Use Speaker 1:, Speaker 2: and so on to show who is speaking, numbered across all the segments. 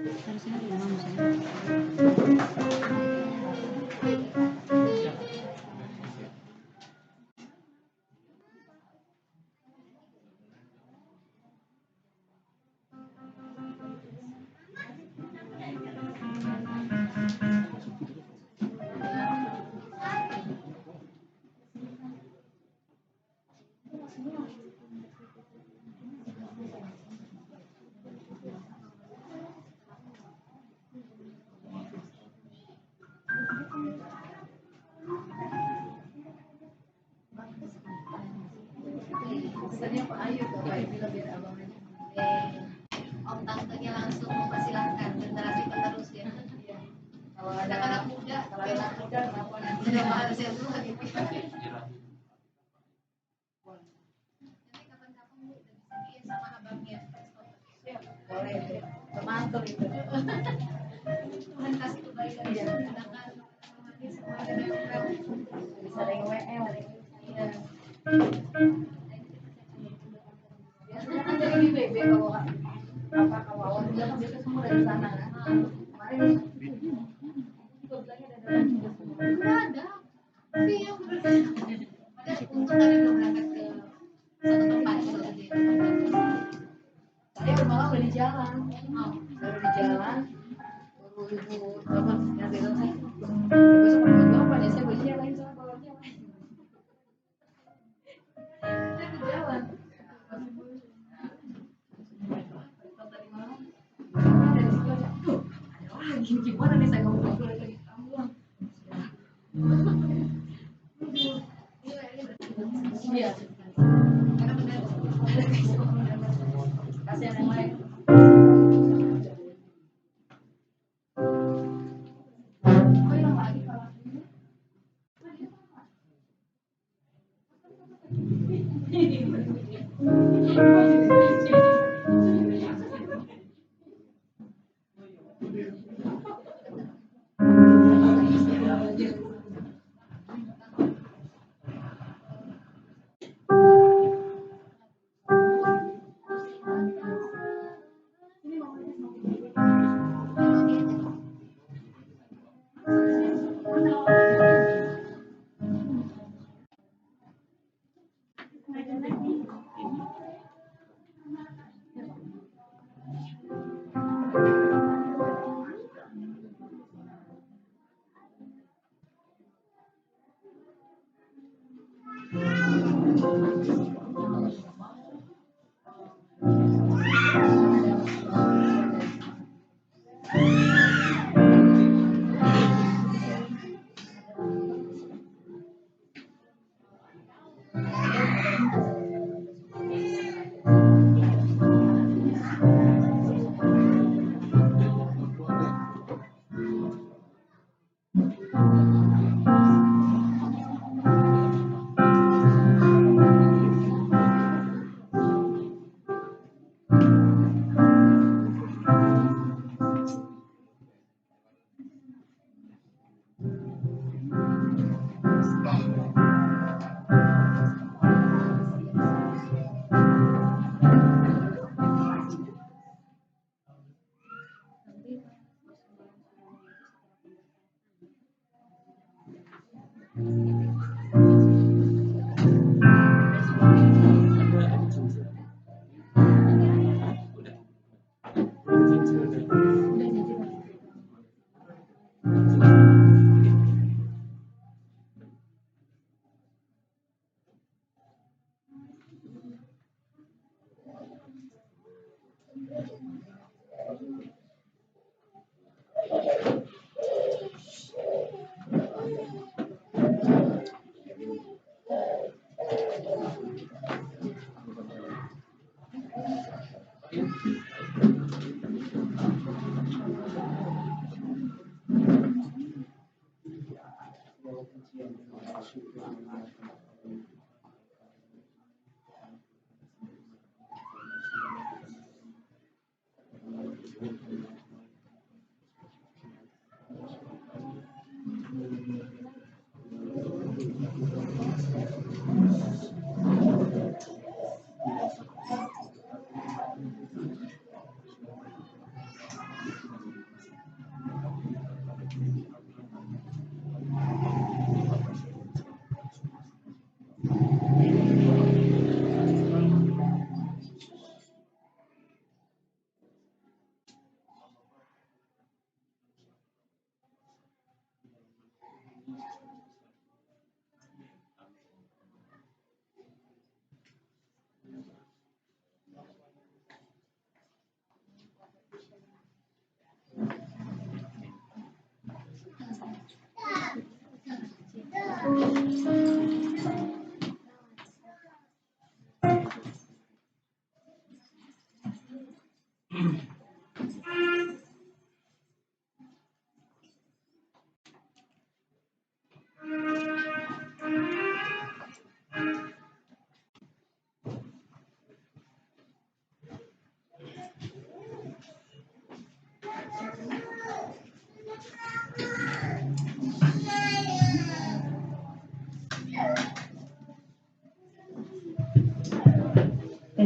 Speaker 1: Harusnya di dalam misalnya.
Speaker 2: Pesannya Pak Ayu ke Pak Ibu biar abangnya. Om tantenya langsung mempersilahkan generasi penerus ya. Kalau ada anak muda, kenapa nanti nggak harus yang tua gitu. Nanti kapan-kapan Bu udah disediain sama abangnya. Siap, boleh. Termantul itu. Tuhan kasih kebaikan ya. Sedangkan hati semuanya nempel. Bisa ada yang WL. Iya. Biasanya kan dari BB kalau awal juga kan biasanya semua dari sana kan. Kemarin juga bilangnya ada juga semua. Ada. Iya benar. Ada untuk tadi belum berangkat ke satu tempat gitu aja. Saya malah udah di jalan. Saya udah di jalan. Baru ibu dapat yang bilang sih. Besok mau apa nih? Saya bajunya lain sama bawahnya lain. Saya di jalan. Tadi malam dari situ aja. Tuh, ada lagi gimana nih saya ngobrol lagi kamu. Iya. Karena benar. Kasihan yang lain. Oh yang lagi kalau ini.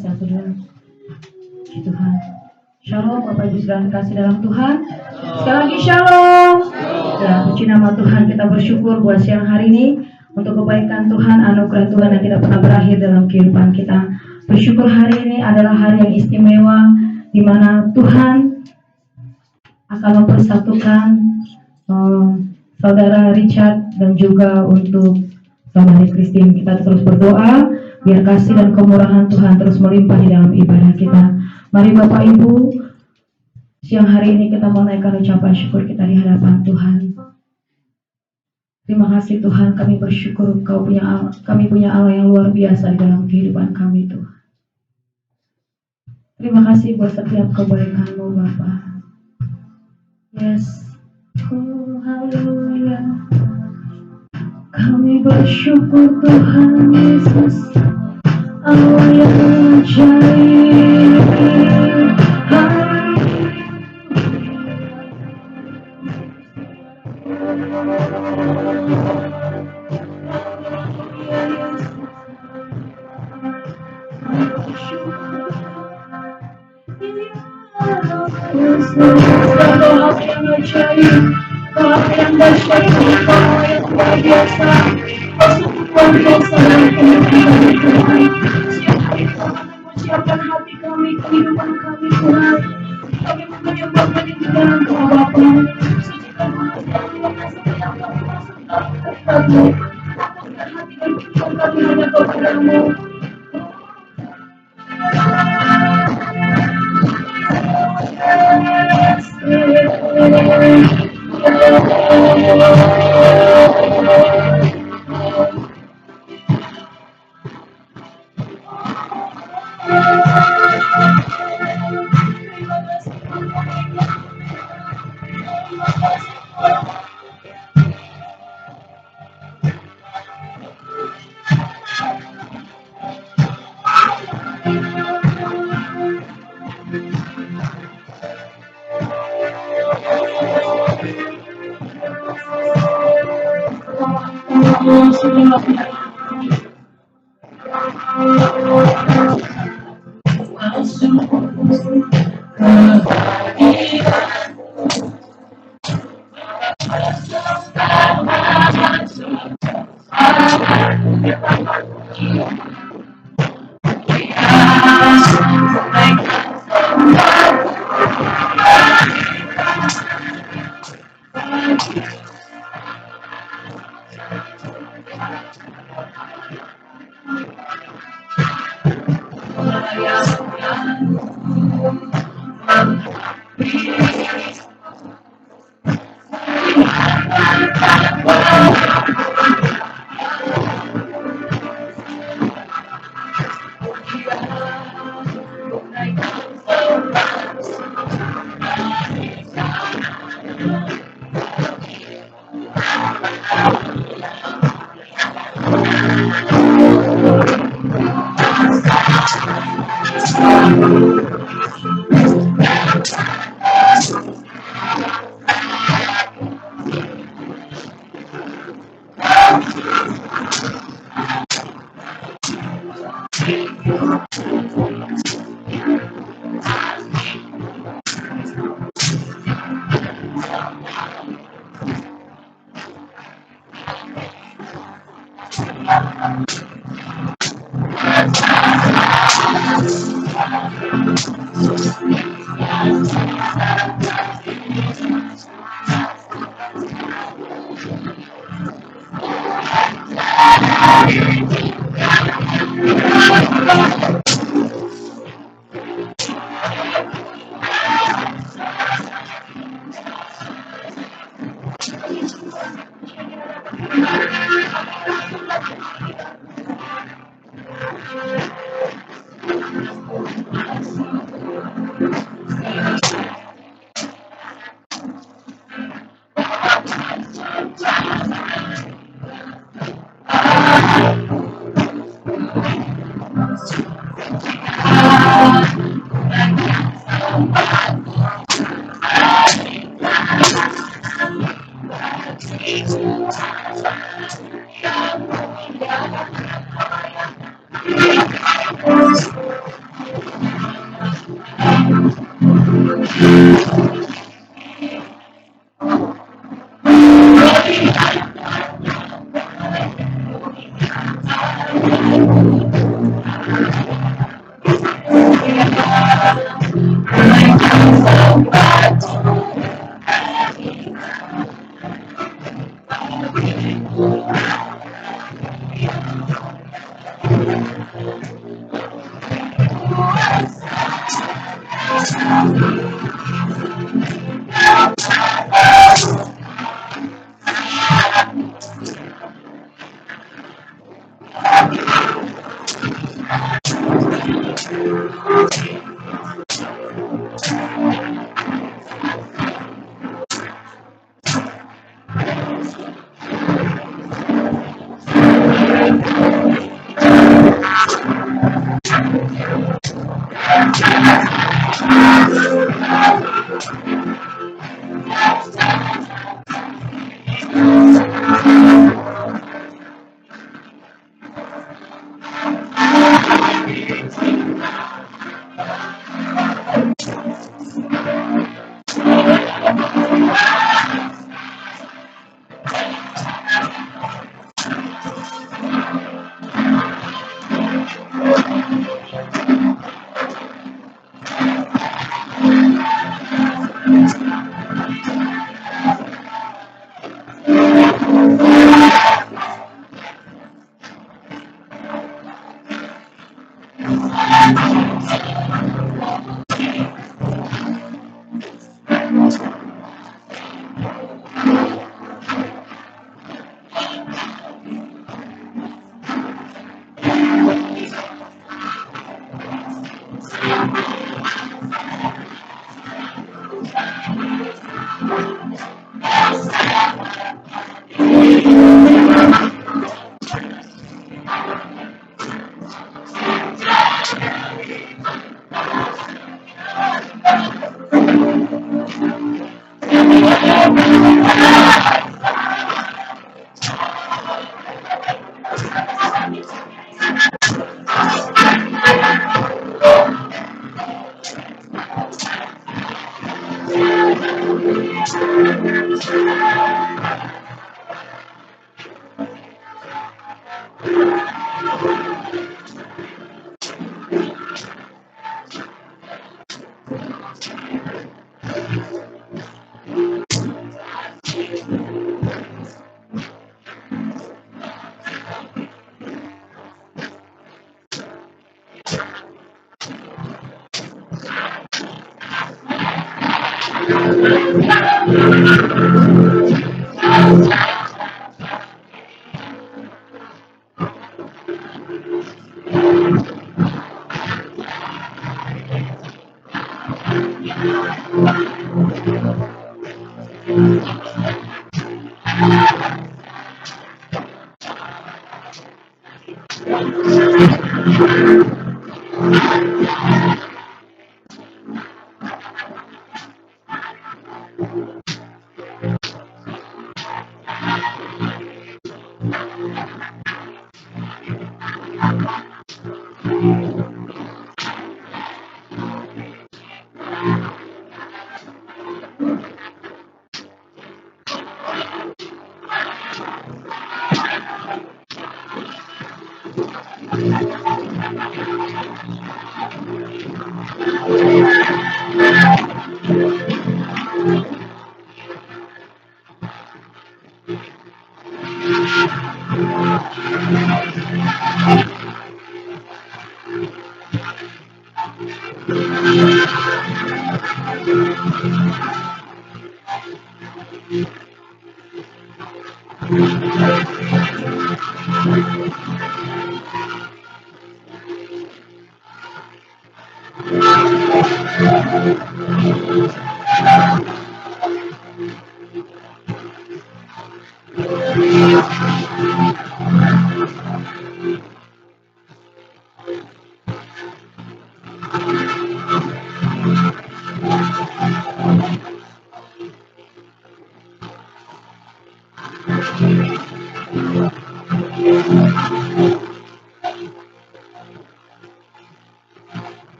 Speaker 1: Satu dulu. Tuhan. Shalom Bapak Ibu saudara kasih dalam Tuhan. Sekali lagi shalom. Ya, puji nama Tuhan, kita bersyukur buat siang hari ini untuk kebaikan Tuhan, anugerah Tuhan yang tidak pernah berakhir dalam kehidupan kita. Bersyukur hari ini adalah hari yang istimewa di mana Tuhan akan mempersatukan saudara Richard dan juga untuk saudari Christine. Kita terus berdoa biar kasih dan kemurahan Tuhan terus melimpah di dalam ibadah kita. Mari Bapak Ibu, siang hari ini kita menaikkan ucapan syukur kita di hadapan Tuhan. Terima kasih Tuhan, kami bersyukur kami punya Allah yang luar biasa di dalam kehidupan kami Tuhan. Terima kasih buat setiap kebaikan-Mu Bapa. Yes, oh haleluya. Kami bersyukur Tuhan Yesus, Allah yang ajaib. Kau yang dahsyat, Kau yang luar biasa, Kau sungguh luar biasa dalam kehidupan kami. Setiap hari Tuhan mengucapkan hati kami, kehidupan kami Tuhan. Kami menyembahkan di dalam Kau Bapa. Sucikan hati kami yang sayang kami masuk dalam hadirat-Mu. Lapangkan hati dan pikiran kami hanya kepada-Mu.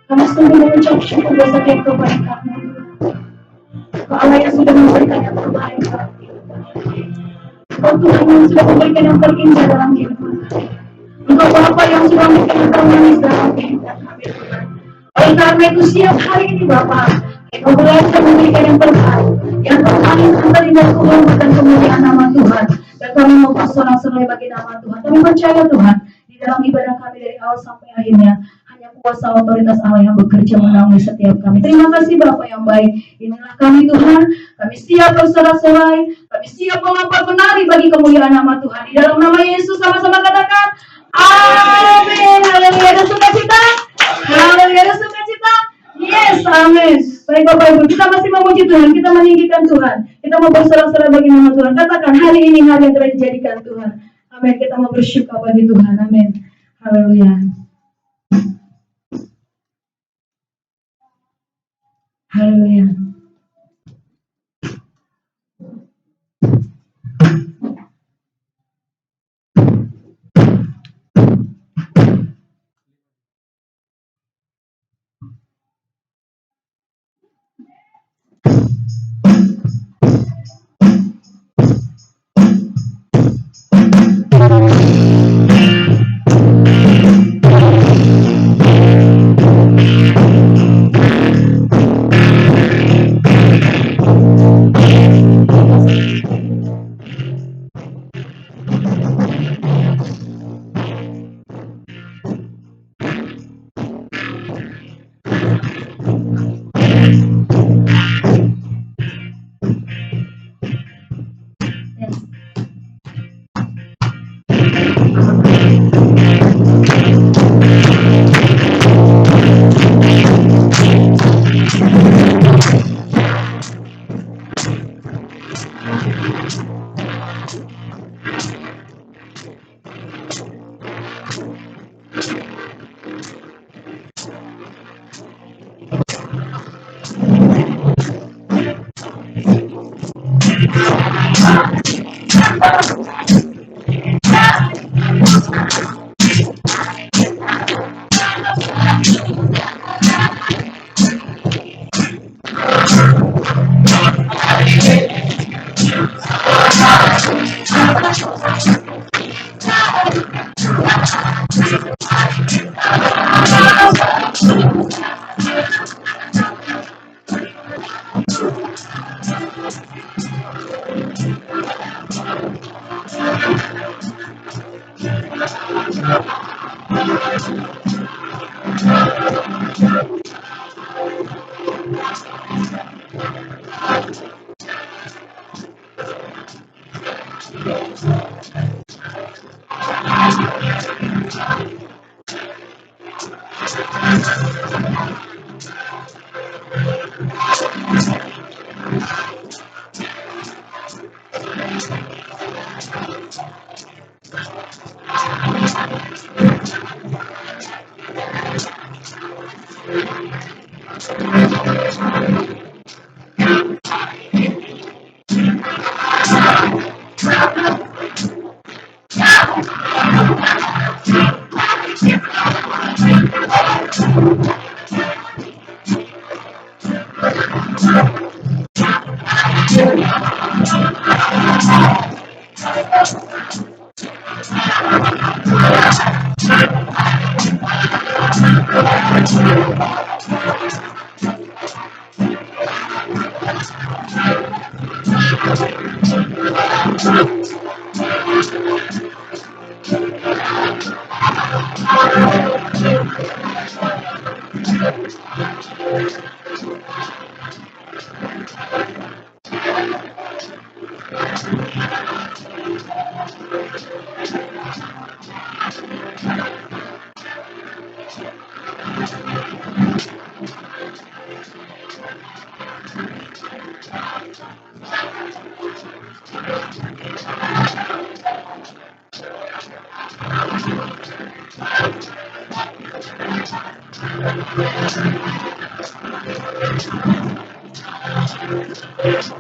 Speaker 1: Kami sungguh mengucap syukur dan setiap kebaikan-Mu. Engkau Allah yang sudah memberikan yang terbaik dalam kehidupan kami. Engkau Tuhan yang sudah memberikan yang terindah dalam kehidupan kami. Engkau Bapa yang sudah memberikan yang termanis dalam kehidupan kami, Tuhan. Oleh karena itu siap hari ini Bapa, Engkau belajar memberikan yang terbaik, yang terbaik, yang terindah kehormatan kemuliaan nama Tuhan. Dan kami mau bersorak-sorai bagi nama Tuhan. Kami percaya Tuhan, di dalam ibadah kami dari awal sampai akhirnya, hanya kuasa otoritas Allah yang bekerja menaungi setiap kami. Terima kasih Bapa yang baik. Inilah kami Tuhan. Kami siap bersorak-sorai. Kami siap melompat menari bagi kemuliaan nama Tuhan. Di dalam nama Yesus sama-sama katakan, amin. Haleluya, ada sukacita. Haleluya, ada sukacita. Yes, amin. Baik Bapak Ibu, kita masih memuji Tuhan. Kita meninggikan Tuhan. Kita mau bersorak-sorai bagi nama Tuhan. Katakan, hari ini hari yang telah dijadikan Tuhan. Amin. Kita mau bersyukur bagi Tuhan. Amin. Haleluya. Haleluya. Yes.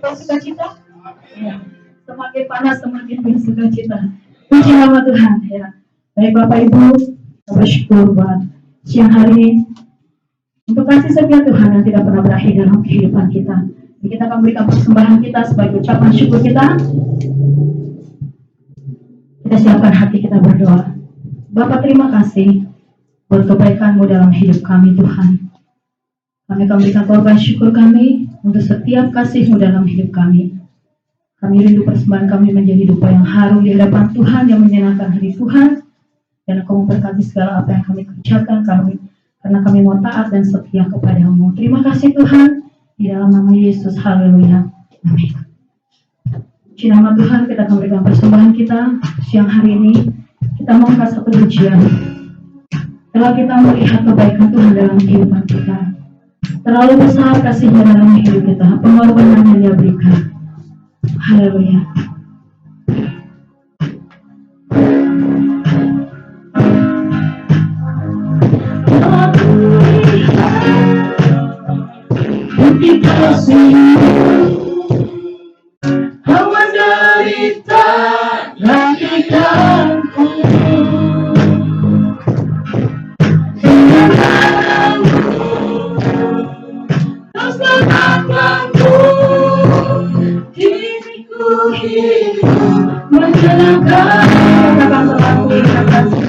Speaker 1: Bersukacita? Ya. Semakin panas semakin bersukacita. Puji nama Tuhan ya. Baik Bapak Ibu, bersyukur buat siang hari ini untuk kasih setia Tuhan yang tidak pernah berakhir dalam kehidupan kita. Jadi kita akan berikan persembahan kita sebagai ucapan syukur kita. Kita siapkan hati kita berdoa. Bapak terima kasih buat kebaikan-Mu dalam hidup kami Tuhan. Kami akan berikan korban syukur kami untuk setiap kasih-Mu dalam hidup kami. Kami rindu persembahan kami menjadi dupa yang harum di hadapan Tuhan yang menyenangkan hati Tuhan. Dan Engkau memberkati segala apa yang kami kerjakan kami, karena kami mau taat dan setia kepada-Mu. Terima kasih Tuhan, di dalam nama Yesus, haleluya, amin. Puji nama Tuhan, kita akan berikan persembahan kita siang hari ini. Kita mau kasih pujian. Setelah kita melihat kebaikan Tuhan dalam kehidupan kita, terlalu besar kasih-Nya dalam hidup kita, pengorbanan yang Dia berikan. Haleluya. Bukti kasih hawa derita rakyatku, terus selamatkanku, diriku hidup menyenangkan. Kita akan selalu kasih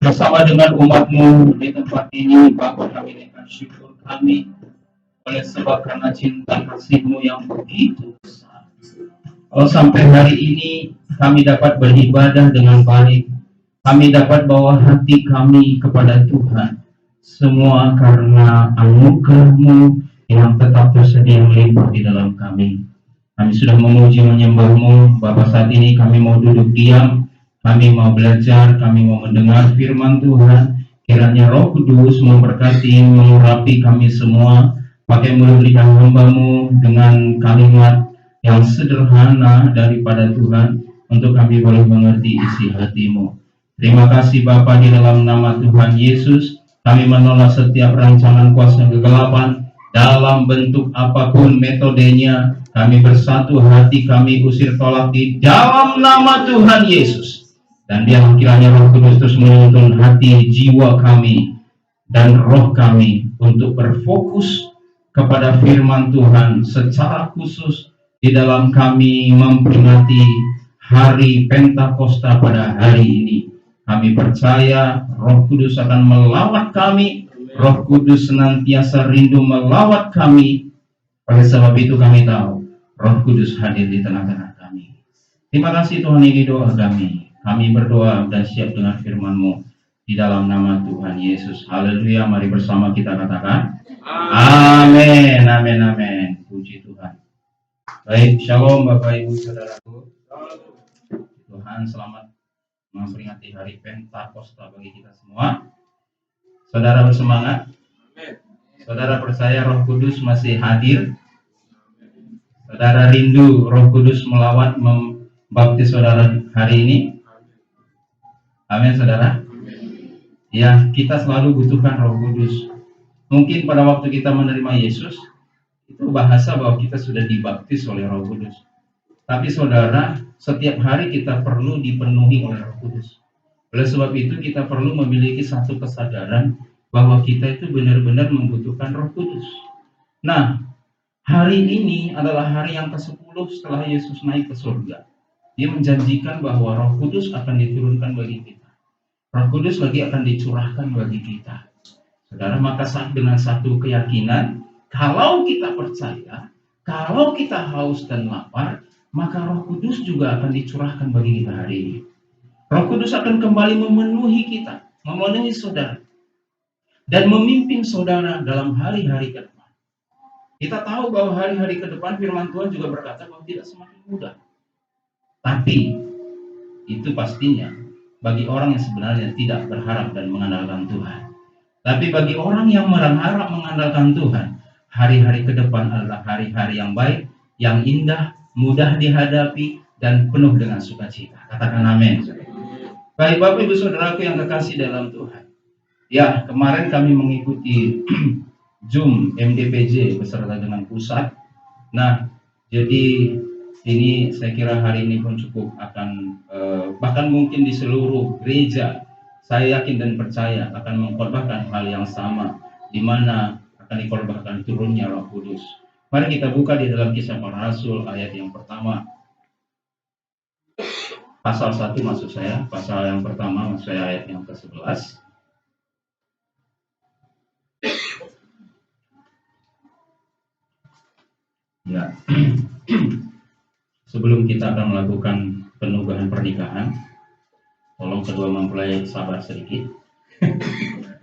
Speaker 3: Bersama dengan umatmu di tempat ini, Bapa, kami naikkan syukur kami oleh sebab karena cinta kasih-Mu yang begitu besar. Kalau sampai hari ini kami dapat beribadah dengan baik, kami dapat bawa hati kami kepada Tuhan, semua karena anugerah-Mu yang tetap tersedia melimpah di dalam kami. Kami sudah memuji menyembah-Mu, Bapa. Saat ini kami mau duduk diam, kami mau belajar, kami mau mendengar firman Tuhan. Kiranya Roh Kudus memberkati, mengurapi kami semua, pakai mulut lidah hamba-Mu dengan kalimat yang sederhana daripada Tuhan, untuk kami boleh mengerti isi hati-Mu. Terima kasih Bapa, di dalam nama Tuhan Yesus, kami menolak setiap rancangan kuasa kegelapan, dalam bentuk apapun metodenya. Kami bersatu hati, kami usir tolak di dalam nama Tuhan Yesus. Dan biarlah kiranya Roh Kudus terus menuntun hati, jiwa kami, dan roh kami untuk berfokus kepada firman Tuhan, secara khusus di dalam kami memperingati hari Pentakosta pada hari ini. Kami percaya Roh Kudus akan melawat kami, Roh Kudus senantiasa rindu melawat kami. Oleh sebab itu kami tahu Roh Kudus hadir di tengah-tengah kami. Terima kasih Tuhan, ini doa kami. Kami berdoa dan siap dengan firman-Mu di dalam nama Tuhan Yesus. Haleluya. Mari bersama kita katakan amin, amin, amin. Puji Tuhan. Baik, shalom Bapak Ibu Saudaraku. Tuhan selamat memperingati hari Pentakosta bagi kita semua. Saudara bersemangat? Saudara percaya Roh Kudus masih hadir? Saudara rindu Roh Kudus melawat membaptis saudara hari ini? Amin, saudara. Ya, kita selalu butuhkan Roh Kudus. Mungkin pada waktu kita menerima Yesus, itu bahasa bahwa kita sudah dibaptis oleh Roh Kudus. Tapi saudara, setiap hari kita perlu dipenuhi oleh Roh Kudus. Oleh sebab itu kita perlu memiliki satu kesadaran bahwa kita itu benar-benar membutuhkan Roh Kudus. Nah, hari ini adalah hari yang ke-10 setelah Yesus naik ke surga. Dia menjanjikan bahwa Roh Kudus akan diturunkan bagi kita. Roh Kudus lagi akan dicurahkan bagi kita. Saudara, maka dengan satu keyakinan, kalau kita percaya, kalau kita haus dan lapar, maka Roh Kudus juga akan dicurahkan bagi kita hari ini. Roh Kudus akan kembali memenuhi kita, memenuhi saudara, dan memimpin saudara dalam hari-hari ke depan. Kita tahu bahwa hari-hari ke depan firman Tuhan juga berkata bahwa tidak semakin mudah. Tapi itu pastinya bagi orang yang sebenarnya tidak berharap dan mengandalkan Tuhan. Tapi bagi orang yang berharap mengandalkan Tuhan, hari-hari ke depan adalah hari-hari yang baik, yang indah, mudah dihadapi, dan penuh dengan sukacita. Katakan amin. Baik Bapak Ibu Saudaraku yang kekasih dalam Tuhan. Ya, kemarin kami mengikuti Zoom MDPJ beserta dengan pusat. Nah, jadi ini saya kira hari ini pun cukup akan bahkan mungkin di seluruh gereja saya yakin dan percaya akan mengkhotbahkan hal yang sama, di mana akan dikorbankan turunnya Roh Kudus. Mari kita buka di dalam Kisah Para Rasul ayat yang pertama. Pasal 1 maksud saya, pasal yang pertama maksud saya ayat yang ke-11. Ya. Sebelum kita akan melakukan penugahan pernikahan, tolong kedua mempelai sabar sedikit.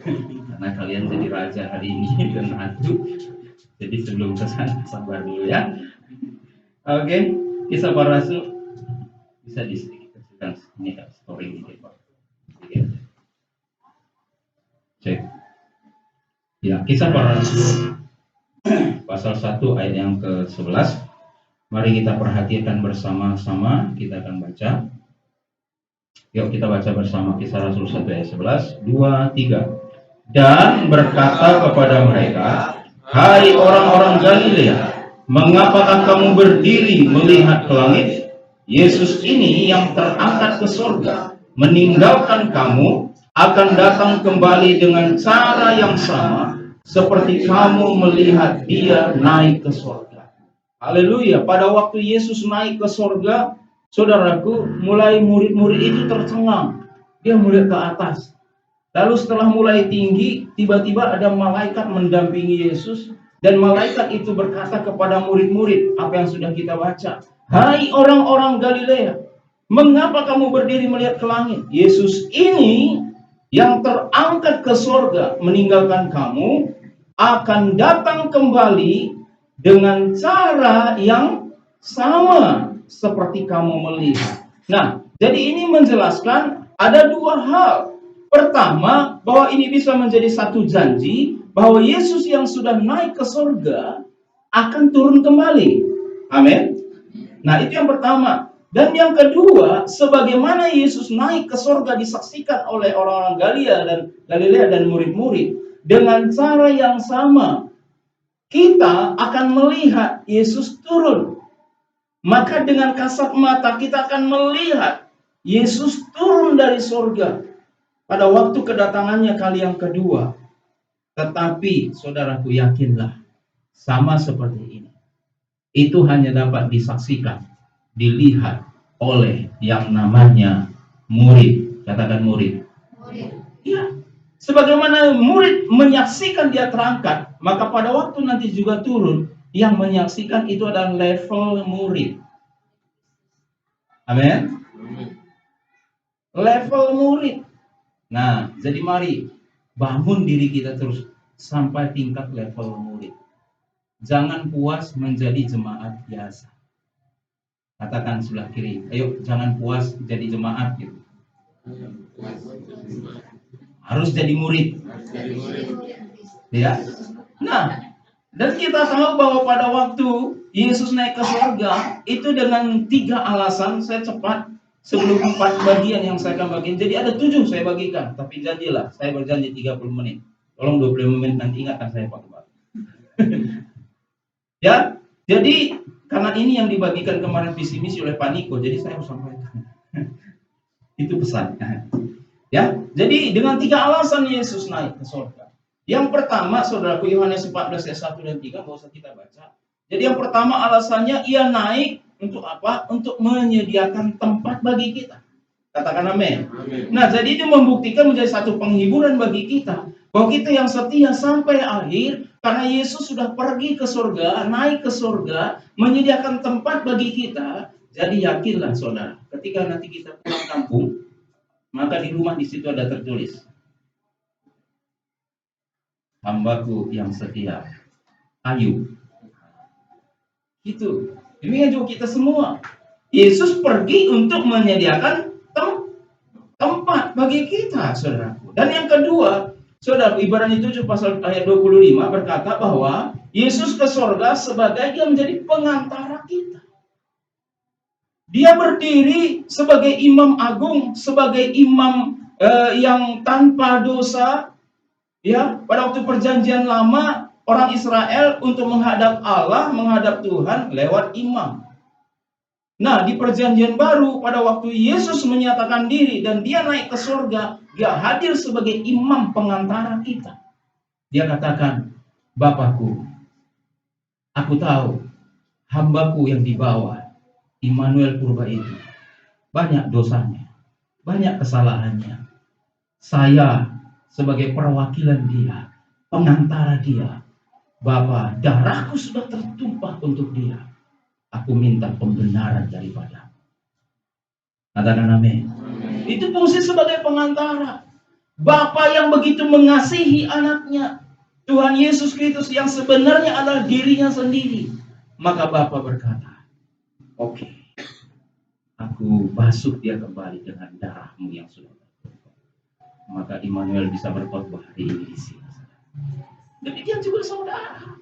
Speaker 3: Karena kalian jadi raja hari ini dan ratu. Jadi sebelum kesana sabar dulu ya. Oke, Kisah Para Rasul bisa disedikitkan ini kan story dikit Pak. Cek. Ya, Kisah Para Rasul pasal 1 ayat yang ke-11. Mari kita perhatikan bersama-sama, kita akan baca. Yuk kita baca bersama Kisah Rasul 1 ayat 11, 2, 3. Dan berkata kepada mereka, "Hai orang-orang Galilea, mengapakah kamu berdiri melihat ke langit? Yesus ini yang terangkat ke surga, meninggalkan kamu, akan datang kembali dengan cara yang sama, seperti kamu melihat dia naik ke surga." Haleluya. Pada waktu Yesus naik ke surga, saudaraku, mulai murid-murid itu tercengang. Dia melihat ke atas. Lalu setelah mulai tinggi, tiba-tiba ada malaikat mendampingi Yesus. Dan malaikat itu berkata kepada murid-murid, apa yang sudah kita baca. "Hai orang-orang Galilea, mengapa kamu berdiri melihat ke langit? Yesus ini yang terangkat ke surga, meninggalkan kamu, akan datang kembali dengan cara yang sama seperti kamu melihat." Nah, jadi ini menjelaskan ada dua hal. Pertama, bahwa ini bisa menjadi satu janji bahwa Yesus yang sudah naik ke surga akan turun kembali. Amin. Nah, itu yang pertama. Dan yang kedua, sebagaimana Yesus naik ke surga disaksikan oleh orang-orang Galilea dan murid-murid dengan cara yang sama, kita akan melihat Yesus turun. Maka dengan kasat mata kita akan melihat Yesus turun dari surga pada waktu kedatangannya kali yang kedua. Tetapi saudaraku, yakinlah, sama seperti ini, itu hanya dapat disaksikan, dilihat oleh yang namanya murid. Katakan murid. Ya. Sebagaimana murid menyaksikan dia terangkat, maka pada waktu nanti juga turun, yang menyaksikan itu adalah level murid. Amin. Level murid. Nah, jadi mari bangun diri kita terus sampai tingkat level murid. Jangan puas menjadi jemaat biasa. Katakan sebelah kiri, ayo jangan puas jadi jemaat gitu. Harus jadi murid. Ya. Nah, dan kita tahu bahwa pada waktu Yesus naik ke surga itu dengan 3 alasan. Saya cepat sebelum 4 bagian yang saya akan bagikan. Jadi ada 7 saya bagikan, tapi janjilah saya berjanji 30 menit. Tolong 25 menit nanti ingatkan saya Pak. Ya, jadi karena ini yang dibagikan kemarin visi misi oleh Pak Niko, jadi saya harus sampaikan. Itu pesan. Ya, jadi dengan 3 alasan Yesus naik ke surga. Yang pertama, saudaraku, Yohanes 14 ayat 1 dan 3, nggak usah kita baca. Jadi yang pertama alasannya ia naik untuk apa? Untuk menyediakan tempat bagi kita. Katakan amin. Nah, jadi itu membuktikan menjadi satu penghiburan bagi kita, bahwa kita yang setia sampai akhir, karena Yesus sudah pergi ke surga, naik ke surga, menyediakan tempat bagi kita. Jadi yakinlah saudara, ketika nanti kita pulang kampung, maka di rumah di situ ada tertulis, "Hambaku yang setia, Ayub." Itu. Demikian juga kita semua. Yesus pergi untuk menyediakan tempat bagi kita, saudaraku. Dan yang kedua, saudara, Ibrani 7 pasal ayat 25 berkata bahwa Yesus ke surga sebagai dia menjadi pengantara kita. Dia berdiri sebagai imam agung, sebagai imam yang tanpa dosa. Ya, pada waktu perjanjian lama, orang Israel untuk menghadap Allah, menghadap Tuhan lewat imam. Nah, di perjanjian baru, pada waktu Yesus menyatakan diri dan dia naik ke surga, dia hadir sebagai imam pengantara kita. Dia katakan, Bapakku, aku tahu hambaku yang dibawa Immanuel Purba itu banyak dosanya, banyak kesalahannya. Saya sebagai perwakilan dia, pengantara dia, Bapa, darahku sudah tertumpah untuk dia. Aku minta pembenaran daripada. Katakan amin. Itu fungsi sebagai pengantara. Bapa yang begitu mengasihi anaknya, Tuhan Yesus Kristus yang sebenarnya adalah dirinya sendiri. Maka Bapa berkata, oke, aku basuh dia kembali dengan darahmu yang sudah tertumpah. Maka Immanuel bisa berkhotbah hari ini di sini. Demikian juga saudara.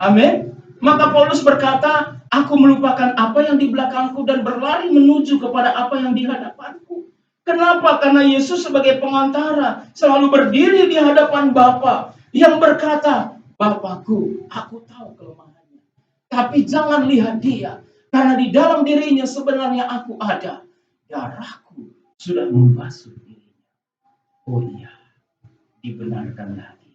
Speaker 3: Amin. Maka Paulus berkata, aku melupakan apa yang di belakangku dan berlari menuju kepada apa yang di hadapanku. Kenapa? Karena Yesus sebagai pengantara selalu berdiri di hadapan Bapa yang berkata, Bapakku, aku tahu kelemahannya. Tapi jangan lihat dia, karena di dalam dirinya sebenarnya aku ada. Darahku sudah membasuh dirinya. Oh iya, dibenarkan lagi.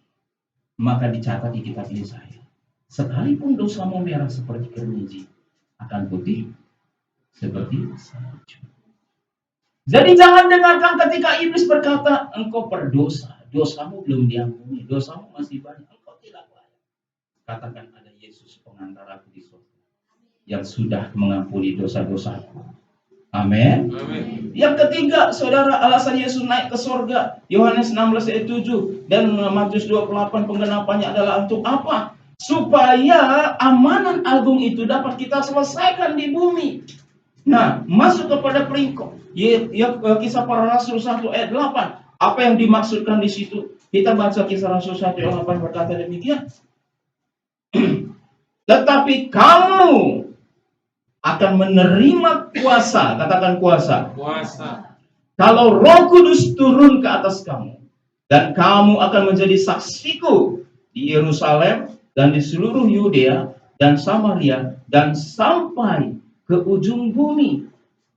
Speaker 3: Maka dicatat di kitab Yesaya. Sekalipun dosamu merah seperti keruji, akan putih seperti salju. Jadi jangan dengarkan ketika iblis berkata, engkau berdosa, dosamu belum diampuni, dosamu masih banyak, engkau tidak layak. Katakan ada Yesus pengantaraku di surga yang sudah mengampuni dosa-dosaku. Amin. Yang ketiga, saudara, alasan Yesus naik ke surga, Yohanes 16 ayat 7 dan Matius 28 penggenapannya adalah untuk apa? Supaya amanat agung itu dapat kita selesaikan di bumi. Nah, masuk kepada peringkop Kisah Para Rasul 1 ayat 8. Apa yang dimaksudkan di situ? Kita baca Kisah Rasul 1 ayat 8 berkata demikian. Tetapi kamu akan menerima kuasa, katakan kuasa.
Speaker 4: Kuasa.
Speaker 3: Kalau Roh Kudus turun ke atas kamu, dan kamu akan menjadi saksiku di Yerusalem dan di seluruh Yudea dan Samaria dan sampai ke ujung bumi.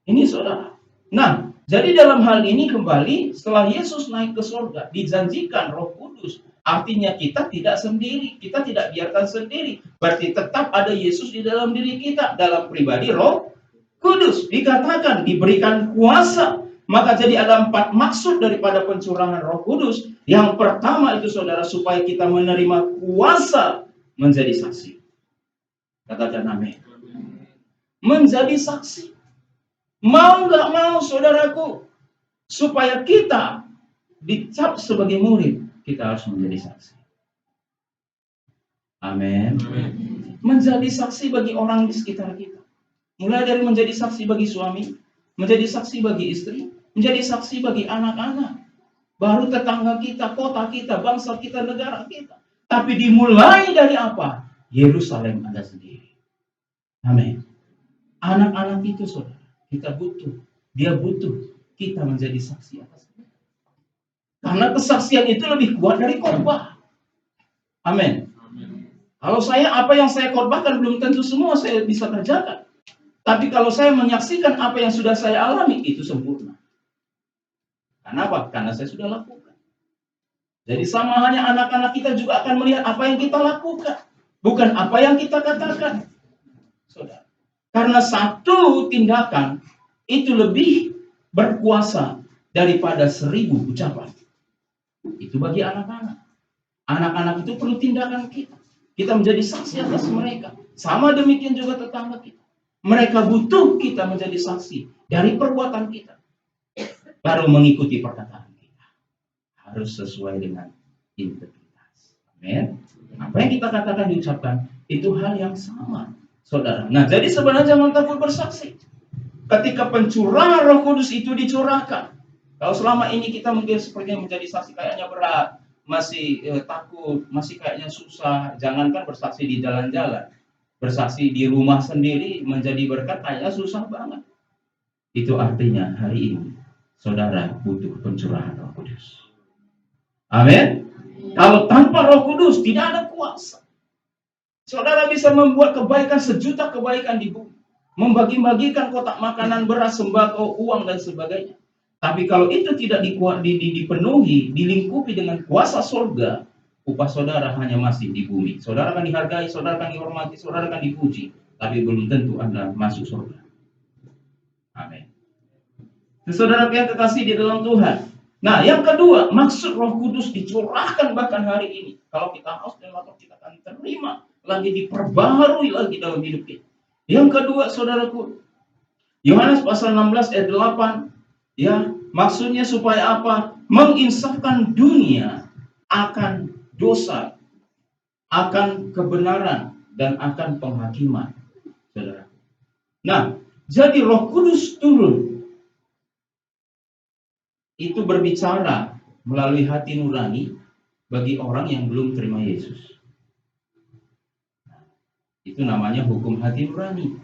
Speaker 3: Ini saudara. Nah, jadi dalam hal ini kembali setelah Yesus naik ke surga, dijanjikan Roh Kudus. Artinya kita tidak sendiri, kita tidak biarkan sendiri. Berarti tetap ada Yesus di dalam diri kita, dalam pribadi Roh Kudus. Dikatakan diberikan kuasa. Maka jadi ada 4 maksud daripada pencurahan Roh Kudus. Yang pertama itu saudara, supaya kita menerima kuasa menjadi saksi. Katakan amin. Menjadi saksi. Mau nggak mau saudaraku, supaya kita dicap sebagai murid, kita harus menjadi saksi. Amin. Menjadi saksi bagi orang di sekitar kita. Mulai dari menjadi saksi bagi suami, menjadi saksi bagi istri, menjadi saksi bagi anak-anak, baru tetangga kita, kota kita, bangsa kita, negara kita. Tapi dimulai dari apa? Yerusalem ada sendiri. Amin. Anak-anak itu saudara, kita butuh. Dia butuh kita menjadi saksi atas dia. Karena kesaksian itu lebih kuat dari khotbah. Amin. Kalau saya, apa yang saya khotbahkan belum tentu semua saya bisa kerjakan. Tapi kalau saya menyaksikan apa yang sudah saya alami, itu sempurna. Kenapa? Karena saya sudah lakukan. Jadi sama halnya anak-anak kita juga akan melihat apa yang kita lakukan. Bukan apa yang kita katakan. Saudara. Karena satu tindakan itu lebih berkuasa daripada 1000 ucapan. Itu bagi anak-anak. Anak-anak itu perlu tindakan kita. Kita menjadi saksi atas mereka. Sama demikian juga tetangga kita. Mereka butuh kita menjadi saksi dari perbuatan kita. Baru mengikuti perkataan kita. Harus sesuai dengan integritas. Amin. Apa yang kita katakan diucapkan, itu hal yang sama. Saudara. Nah, jadi sebenarnya jangan takut bersaksi. Ketika pencurahan Roh Kudus itu dicurahkan. Kalau selama ini kita mungkin sepertinya menjadi saksi kayaknya berat. Masih takut, masih kayaknya susah. Jangankan bersaksi di jalan-jalan. Bersaksi di rumah sendiri menjadi berkat kayaknya susah banget. Itu artinya hari ini saudara butuh pencurahan Roh Kudus. Amin. Kalau tanpa Roh Kudus tidak ada kuasa. Saudara bisa membuat kebaikan, sejuta kebaikan di bumi. Membagi-bagikan kotak makanan, beras, sembako, uang dan sebagainya. Tapi kalau itu tidak dipenuhi, dilingkupi dengan kuasa surga, upah saudara hanya masih di bumi. Saudara akan dihargai, saudara akan dihormati, saudara akan dipuji, tapi belum tentu Anda masuk surga. Amin. Saudara yang kekasih di dalam Tuhan. Nah, yang kedua, maksud Roh Kudus dicurahkan bahkan hari ini. Kalau kita haus dan lapar, kita akan terima lagi, diperbaharui lagi dalam hidup kita. Yang kedua, saudaraku, Yohanes pasal 16 ayat 8, ya, maksudnya supaya apa? Menginsafkan dunia akan dosa, akan kebenaran, dan akan penghakiman, saudara. Nah, jadi Roh Kudus turun itu berbicara melalui hati nurani bagi orang yang belum terima Yesus. Itu namanya hukum hati nurani.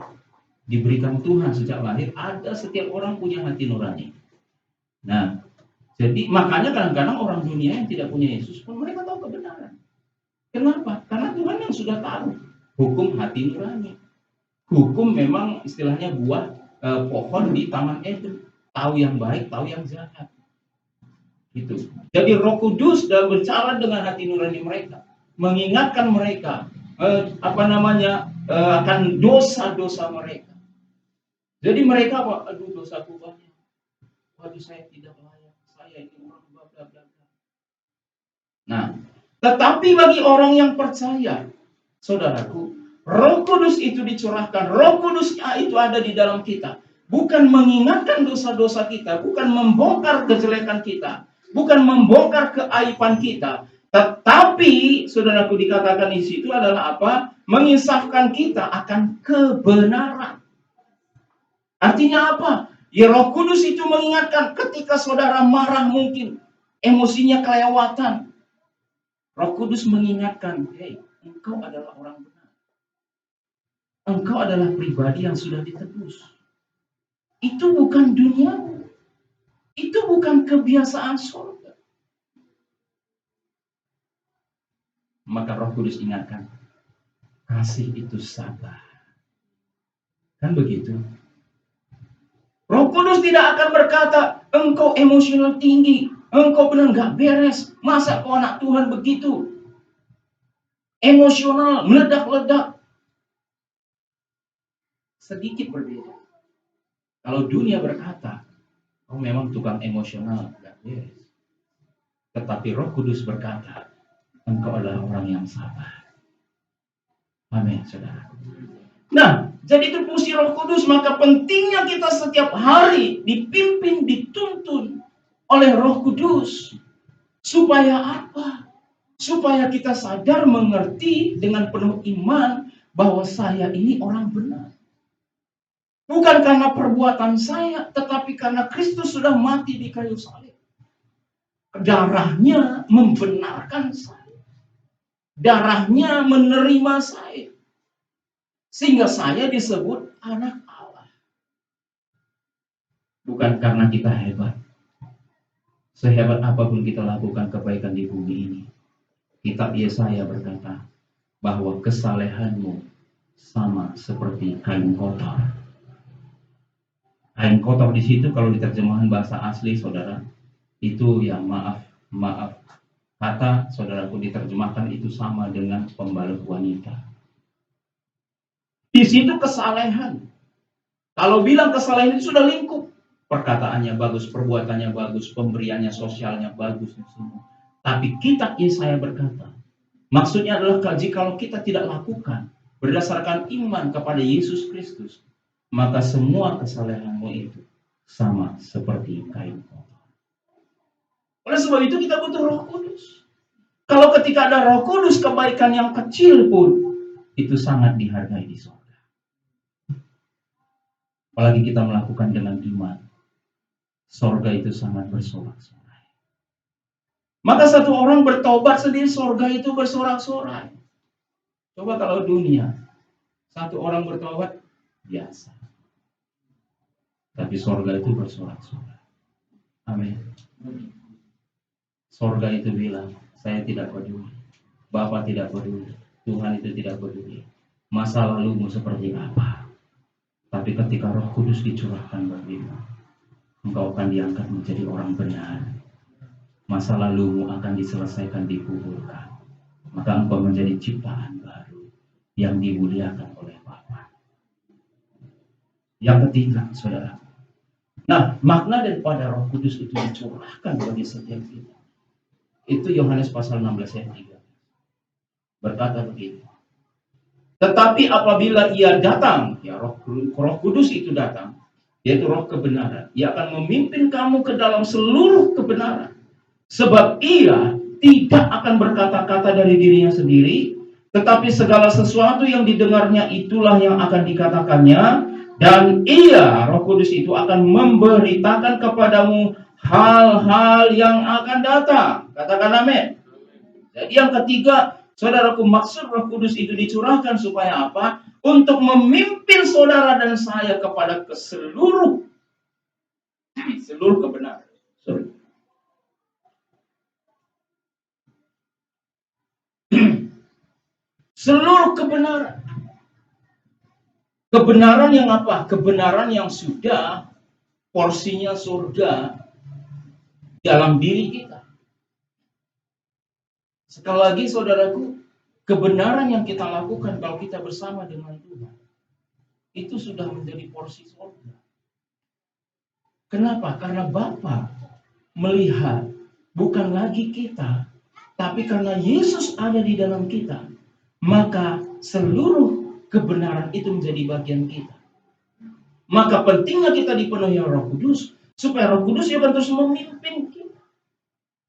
Speaker 3: Diberikan Tuhan sejak lahir, ada setiap orang punya hati nurani. Nah, jadi makanya kadang-kadang orang dunia yang tidak punya Yesus pun mereka tahu kebenaran. Kenapa? Karena Tuhan yang sudah tahu hukum hati nurani. Hukum memang istilahnya buah pohon di Taman Eden. Tahu yang baik, tahu yang jahat. Gitu. Jadi Roh Kudus dalam berbicara dengan hati nurani mereka, mengingatkan mereka akan dosa-dosa mereka. Jadi mereka apa? Aduh, dosaku banyak. Waduh, saya tidak layak. Saya ini orang bla bla bla. Nah, tetapi bagi orang yang percaya, saudaraku, Roh Kudus itu dicurahkan. Roh Kudus itu ada di dalam kita. Bukan mengingatkan dosa-dosa kita, bukan membongkar kejelekan kita, bukan membongkar keaiban kita, tetapi saudaraku dikatakan di situ adalah apa? Menginsafkan kita akan kebenaran. Artinya apa? Ya, Roh Kudus itu mengingatkan ketika saudara marah, mungkin emosinya kelewatan. Roh Kudus mengingatkan, hei, engkau adalah orang benar. Engkau adalah pribadi yang sudah ditebus. Itu bukan duniamu. Itu bukan kebiasaan surga. Maka Roh Kudus ingatkan, kasih itu sabar. Kan begitu? Roh Kudus tidak akan berkata, engkau emosional tinggi, engkau benar gak beres, masa kau anak Tuhan begitu? Emosional, meledak-ledak. Sedikit berbeda. Kalau dunia berkata, oh memang tukang emosional, gak beres. Tetapi Roh Kudus berkata, engkau adalah orang yang sabar. Amin, saudara. Nah, jadi itu fungsi Roh Kudus, maka pentingnya kita setiap hari dipimpin, dituntun oleh Roh Kudus. Supaya apa? Supaya kita sadar, mengerti dengan penuh iman bahwa saya ini orang benar. Bukan karena perbuatan saya, tetapi karena Kristus sudah mati di kayu salib. Darahnya membenarkan saya. Darahnya menerima saya. Sehingga saya disebut anak Allah. Bukan karena kita hebat. Sehebat apapun kita lakukan kebaikan di bumi ini. Kitab Yesaya berkata bahwa kesalehanmu sama seperti kain kotor. Kain kotor di situ kalau diterjemahkan bahasa asli, saudara, itu ya maaf kata saudaraku diterjemahkan itu sama dengan pembalut wanita. Di situ kesalehan. Kalau bilang kesalehan itu sudah lingkup. Perkataannya bagus, perbuatannya bagus, pemberiannya sosialnya bagus semua. Tapi kitab Yesaya berkata, maksudnya adalah jikalau kita tidak lakukan berdasarkan iman kepada Yesus Kristus, maka semua kesalehanmu itu sama seperti kain kotor. Oleh sebab itu kita butuh Roh Kudus. Kalau ketika ada Roh Kudus, kebaikan yang kecil pun itu sangat dihargai di surga. Apalagi kita melakukan dengan iman, surga itu sangat bersorak-sorai. Maka satu orang bertobat sendiri, surga itu bersorak-sorai. Coba kalau dunia, satu orang bertobat biasa. Tapi surga itu bersorak-sorai. Amin. Surga itu bilang, saya tidak peduli. Bapa tidak peduli. Tuhan itu tidak peduli. Masa lalumu seperti apa. Tapi ketika Roh Kudus dicurahkan bagimu, engkau akan diangkat menjadi orang benar. Masa lalumu akan diselesaikan, dikuburkan. maka engkau menjadi ciptaan baru yang dimuliakan oleh Bapa. Yang ketiga, saudara. Nah, makna daripada Roh Kudus itu dicurahkan bagi setiap kita. Itu Yohanes pasal 16 ayat 3. Berkata begini. Tetapi apabila ia datang, ya Roh Kudus itu datang, yaitu Roh kebenaran, ia akan memimpin kamu ke dalam seluruh kebenaran. Sebab ia tidak akan berkata-kata dari dirinya sendiri, tetapi segala sesuatu yang didengarnya itulah yang akan dikatakannya, dan ia, Roh Kudus itu akan memberitakan kepadamu hal-hal yang akan datang. Katakan amin. Jadi yang ketiga, saudaraku, maksud Roh Kudus itu dicurahkan supaya apa? Untuk memimpin saudara dan saya kepada seluruh kebenaran. Seluruh kebenaran. Kebenaran yang apa? Kebenaran yang sudah porsinya surga dalam diri kita. Sekali lagi saudaraku, kebenaran yang kita lakukan kalau kita bersama dengan Tuhan, itu sudah menjadi porsi surga. Kenapa? Karena Bapa melihat bukan lagi kita, tapi karena Yesus ada di dalam kita, maka seluruh kebenaran itu menjadi bagian kita. Maka pentingnya kita dipenuhi Roh Kudus, supaya Roh Kudus akan terus memimpin kita.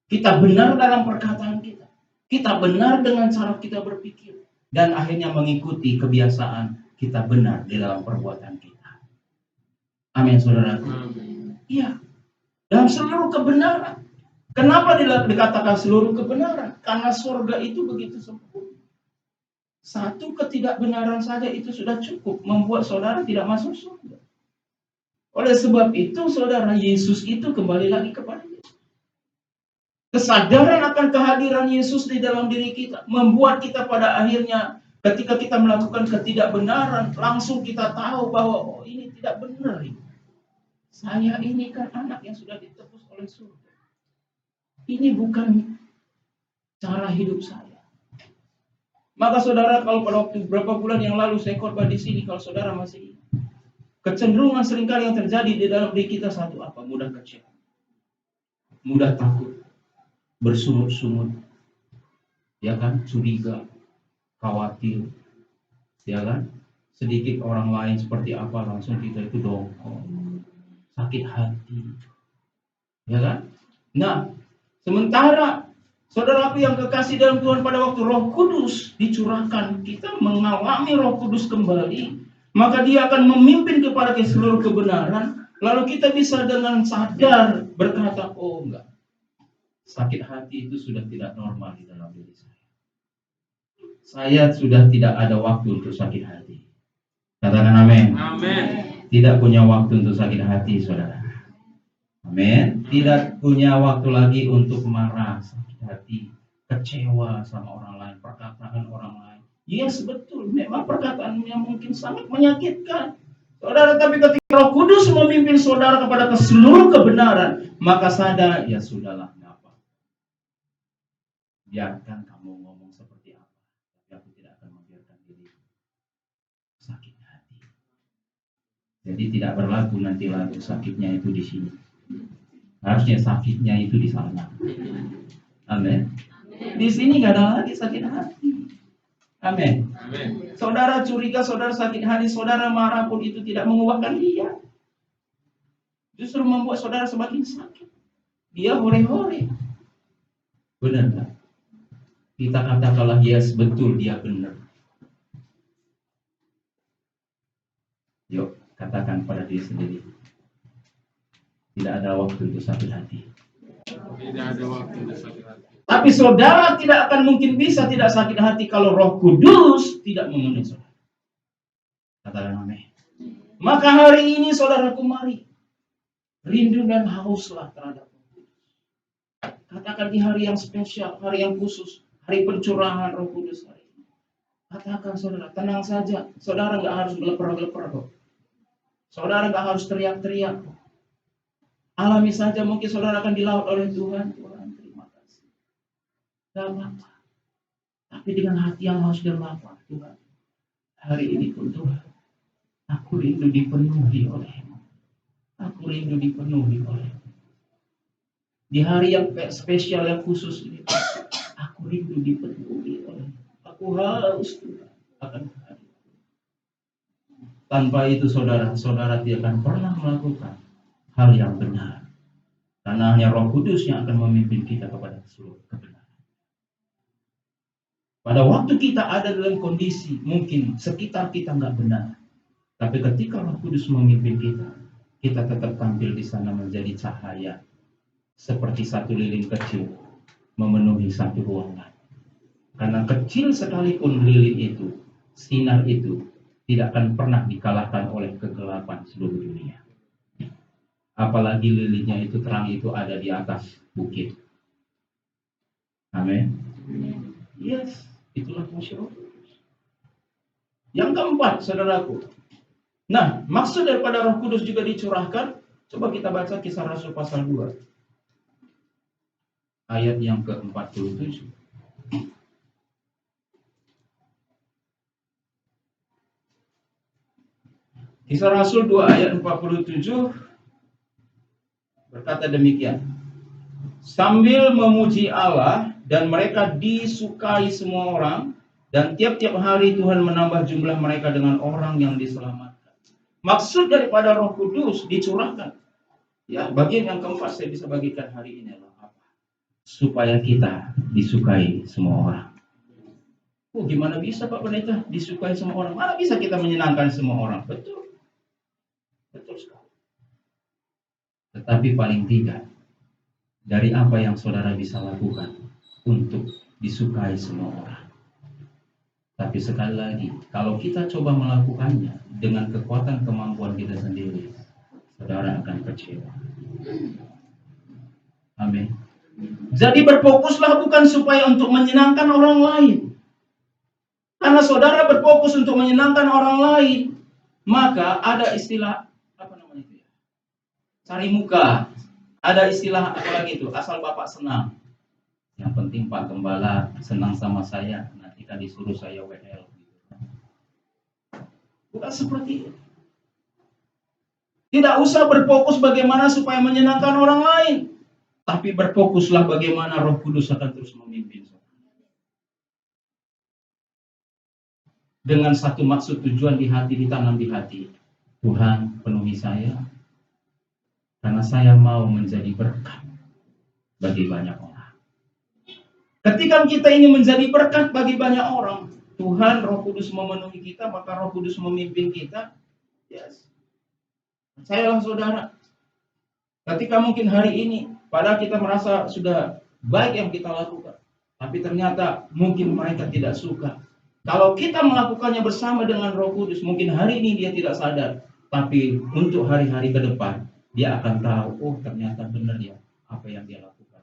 Speaker 3: Kita benar dalam perkataan kita. Kita benar dengan cara kita berpikir. Dan akhirnya mengikuti kebiasaan kita benar di dalam perbuatan kita. Amin, saudara. Iya. Dalam seluruh kebenaran. Kenapa dikatakan seluruh kebenaran? Karena surga itu begitu sempurna. Satu ketidakbenaran saja itu sudah cukup membuat saudara tidak masuk surga. Oleh sebab itu, saudara, Yesus itu kembali lagi kepada Yesus. Kesadaran akan kehadiran Yesus di dalam diri kita membuat kita pada akhirnya ketika kita melakukan ketidakbenaran, langsung kita tahu bahwa oh ini tidak benar ini. Saya ini kan anak yang sudah ditebus oleh surga. Ini bukan cara hidup saya. Maka saudara, kalau pada waktu beberapa bulan yang lalu saya khotbah di sini, kalau saudara masih ingat, kecenderungan seringkali yang terjadi di dalam diri kita satu apa? Mudah kecewa, mudah takut, bersungut-sungut, ya kan, curiga, khawatir, ya kan, sedikit orang lain seperti apa langsung kita itu dongkol, sakit hati, ya kan. Nah, sementara saudaraku yang kekasih dalam Tuhan, pada waktu Roh Kudus dicurahkan, kita mengalami Roh Kudus kembali, maka dia akan memimpin kepada seluruh kebenaran, lalu kita bisa dengan sadar berkata, oh enggak, sakit hati itu sudah tidak normal di dalam diri saya. Saya sudah tidak ada waktu untuk sakit hati. Katakan amin.
Speaker 4: Amin.
Speaker 3: Tidak punya waktu untuk sakit hati, saudara. Amin. Tidak punya waktu lagi untuk marah, sakit hati, kecewa sama orang lain, perkataan orang lain. Yes, betul. Memang perkataannya mungkin sangat menyakitkan, saudara. Tapi ketika Roh Kudus memimpin saudara kepada seluruh kebenaran, maka sadar, ya sudahlah, apa? Biarkan kamu ngomong seperti apa, tapi aku tidak akan membiarkan diri sakit hati. Jadi tidak berlaku nanti lagu sakitnya itu di sini. Harusnya sakitnya itu di sana. Amin. Di sini nggak ada lagi sakit hati. Amin. Saudara curiga, saudara sakit hati, saudara marah pun itu tidak mengubahkan dia. Justru membuat saudara semakin sakit. Dia hore-hore. Benar tak? Kita katakanlah yes, betul, dia benar. Yuk, katakan pada diri sendiri. Tidak ada waktu untuk sakit hati.
Speaker 4: Tidak ada waktu untuk sakit hati.
Speaker 3: Tapi saudara tidak akan mungkin bisa tidak sakit hati kalau Roh Kudus tidak memenuhi saudara. Katakan amin. Maka hari ini saudaraku, mari rindu dan hauslah terhadap Roh Kudus. Katakan di hari yang spesial, hari yang khusus, hari pencurahan Roh Kudus hari ini. Katakan saudara, tenang saja. Saudara nggak harus geleper-geleper kok. Saudara nggak harus teriak-teriak kok. Alami saja, mungkin saudara akan dilaut oleh Tuhan. Tuhan, terima kasih. Gak apa-apa. Tapi dengan hati yang haus dan lapar, Tuhan, hari ini pun Tuhan, aku rindu dipenuhi oleh-Mu. Aku rindu dipenuhi oleh-Mu. Di hari yang spesial, yang khusus ini, aku rindu dipenuhi oleh-Mu. Aku haus Tuhan akan hari. Tanpa itu saudara tidak akan pernah melakukan hal yang benar. Karena hanya Roh Kudus yang akan memimpin kita kepada seluruh kebenaran. Pada waktu kita ada dalam kondisi mungkin sekitar kita nggak benar, tapi ketika Roh Kudus memimpin kita tetap tampil di sana menjadi cahaya seperti satu lilin kecil memenuhi satu ruangan. Karena kecil sekalipun lilin itu, sinar itu tidak akan pernah dikalahkan oleh kegelapan seluruh dunia. Apalagi lilinnya itu terang itu ada di atas bukit. Amin. Yes, itulah fungsi Roh Kudus. Yang keempat, saudaraku. Nah, maksud daripada Roh Kudus juga dicurahkan. Coba kita baca Kisah Rasul pasal 2. Ayat yang ke-47. Kisah Rasul 2 ayat 47 berkata demikian. Sambil memuji Allah dan mereka disukai semua orang, dan tiap-tiap hari Tuhan menambah jumlah mereka dengan orang yang diselamatkan. Maksud daripada Roh Kudus dicurahkan. Ya, bagian yang keempat saya bisa bagikan hari ini adalah apa? Supaya kita disukai semua orang. Oh, gimana bisa Pak Pendeta disukai semua orang? Mana bisa kita menyenangkan semua orang? Betul. Betul sekali. Tetapi paling tidak, dari apa yang saudara bisa lakukan untuk disukai semua orang. Tapi sekali lagi, kalau kita coba melakukannya dengan kekuatan kemampuan kita sendiri, saudara akan kecewa. Amin. Jadi berfokuslah bukan supaya untuk menyenangkan orang lain. Karena saudara berfokus untuk menyenangkan orang lain, maka ada istilah, apa namanya itu ya? Cari muka. Ada istilah apa lagi itu? Asal Bapak senang. Yang penting Pak Gembala senang sama saya. Nanti kan disuruh saya WL. Bukan seperti itu. Tidak usah berfokus bagaimana supaya menyenangkan orang lain. Tapi berfokuslah bagaimana Roh Kudus akan terus memimpin. Dengan satu maksud tujuan di hati, ditanam di hati. Tuhan penuhi saya. Karena saya mau menjadi berkat bagi banyak orang. Ketika kita ingin menjadi berkat bagi banyak orang, Tuhan Roh Kudus memenuhi kita, maka Roh Kudus memimpin kita. Yes. Percayalah saudara. Ketika mungkin hari ini, padahal kita merasa sudah baik yang kita lakukan, tapi ternyata mungkin mereka tidak suka. Kalau kita melakukannya bersama dengan Roh Kudus, mungkin hari ini dia tidak sadar, tapi untuk hari-hari ke depan, dia akan tahu, oh ternyata benar ya apa yang dia lakukan.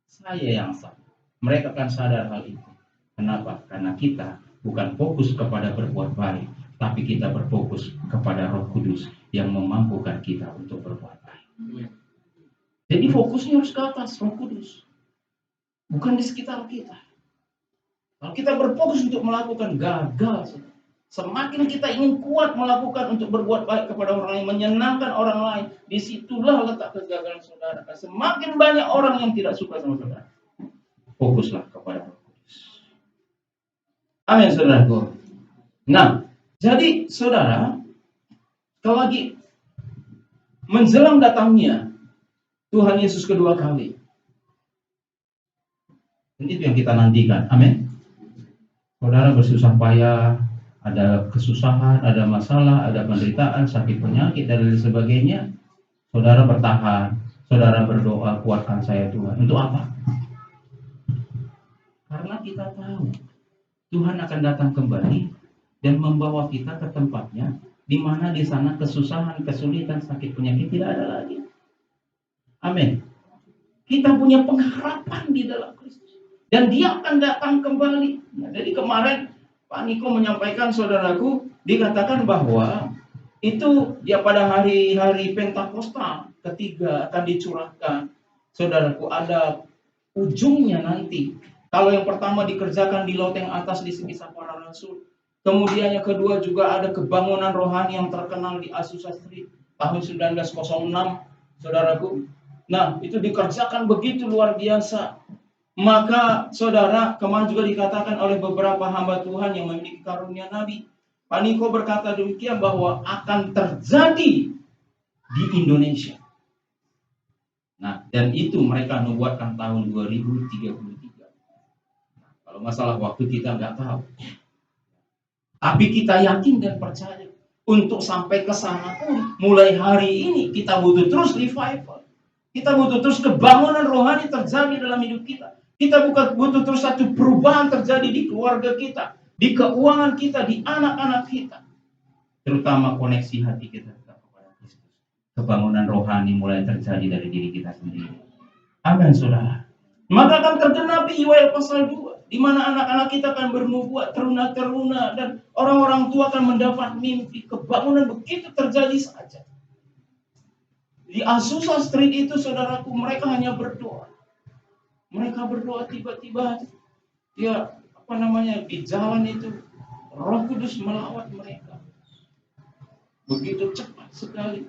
Speaker 3: Saya yang salah. Mereka akan sadar hal itu. Kenapa? Karena kita bukan fokus kepada berbuat baik, tapi kita berfokus kepada Roh Kudus yang memampukan kita untuk berbuat baik. Jadi fokusnya harus ke atas Roh Kudus, bukan di sekitar kita. Kalau kita berfokus untuk melakukan, gagal. Semakin kita ingin kuat melakukan untuk berbuat baik kepada orang lain, menyenangkan orang lain, disitulah letak kegagalan saudara. Semakin banyak orang yang tidak suka sama saudara. Fokuslah kepada Roh Kudus. Amin, saudaraku. Nah, jadi saudara, kalau lagi menjelang datangnya Tuhan Yesus kedua kali, dan itu yang kita nantikan. Amin. Saudara bersusah payah, ada kesusahan, ada masalah, ada penderitaan, sakit penyakit, dan lain sebagainya. Saudara bertahan, saudara berdoa, kuatkan saya Tuhan. Untuk apa? Karena kita tahu Tuhan akan datang kembali dan membawa kita ke tempatnya, di mana di sana kesusahan, kesulitan, sakit penyakit tidak ada lagi. Amin. Kita punya pengharapan di dalam Kristus, dan Dia akan datang kembali. Nah, jadi kemarin Pak Niko menyampaikan, saudaraku, dikatakan bahwa itu ya pada hari-hari Pentakosta ketiga akan dicurahkan. Saudaraku, ada ujungnya nanti Kalau yang pertama dikerjakan di loteng atas di kisah para rasul. Kemudian yang kedua juga ada kebangunan rohani yang terkenal di Azusa Street tahun 1906, saudaraku. Nah, itu dikerjakan begitu luar biasa. Maka saudara, kemarin juga dikatakan oleh beberapa hamba Tuhan yang memiliki karunia nabi. Pak Niko berkata demikian bahwa akan terjadi di Indonesia. Nah, dan itu mereka nubuatkan tahun 2033. Kalau masalah waktu kita nggak tahu. Tapi kita yakin dan percaya. Untuk sampai ke sana pun, mulai hari ini kita butuh terus revival. Kita butuh terus kebangunan rohani terjadi dalam hidup kita. Kita butuh terus satu perubahan terjadi di keluarga kita, di keuangan kita, di anak-anak kita. Terutama koneksi hati kita kepada Kristus. Kebangunan rohani mulai terjadi dari diri kita sendiri. Amin, saudara. Maka akan tergenapi Yoel pasal 2, di mana anak-anak kita akan bernubuat, teruna-teruna, dan orang-orang tua akan mendapat mimpi. Kebangunan begitu terjadi saja. Di Azusa Street itu, saudaraku, mereka hanya berdoa. Mereka berdoa tiba-tiba, ya di jalan itu, Roh Kudus melawat mereka. Begitu cepat sekali.